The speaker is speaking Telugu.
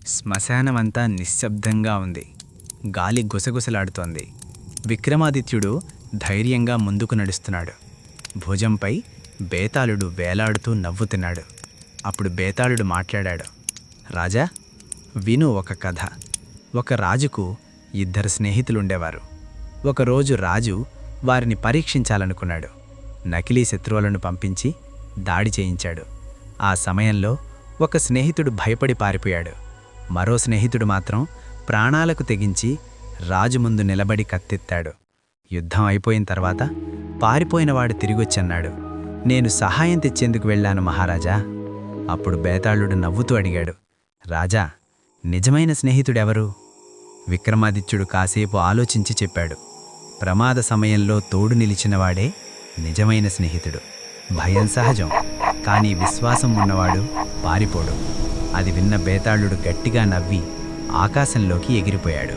శ్మశానమంతా నిశ్శబ్దంగా ఉంది. గాలి గుసగుసలాడుతోంది. విక్రమాదిత్యుడు ధైర్యంగా ముందుకు నడుస్తున్నాడు. భుజంపై బేతాళుడు వేలాడుతూ నవ్వుతున్నాడు. అప్పుడు బేతాళుడు మాట్లాడాడు. రాజా, విను ఒక కథ. ఒక రాజుకు 2 స్నేహితులుండేవారు. ఒకరోజు రాజు వారిని పరీక్షించాలనుకున్నాడు. నకిలీ శత్రువులను పంపించి దాడి చేయించాడు. ఆ సమయంలో ఒక స్నేహితుడు భయపడి పారిపోయాడు. మరో స్నేహితుడు మాత్రం ప్రాణాలకు తెగించి రాజు ముందు నిలబడి కత్తెత్తాడు. యుద్ధం అయిపోయిన తర్వాత పారిపోయినవాడు తిరిగొచ్చన్నాడు, నేను సహాయం తెచ్చేందుకు వెళ్ళాను మహారాజా. అప్పుడు బేతాళుడు నవ్వుతూ అడిగాడు, రాజా, నిజమైన స్నేహితుడెవరు? విక్రమాదిత్యుడు కాసేపు ఆలోచించి చెప్పాడు, ప్రమాద సమయంలో తోడు నిలిచినవాడే నిజమైన స్నేహితుడు. భయం సహజం, కానీ విశ్వాసం ఉన్నవాడు పారిపోడు. అది విన్న బేతాళుడు గట్టిగా నవ్వి ఆకాశంలోకి ఎగిరిపోయాడు.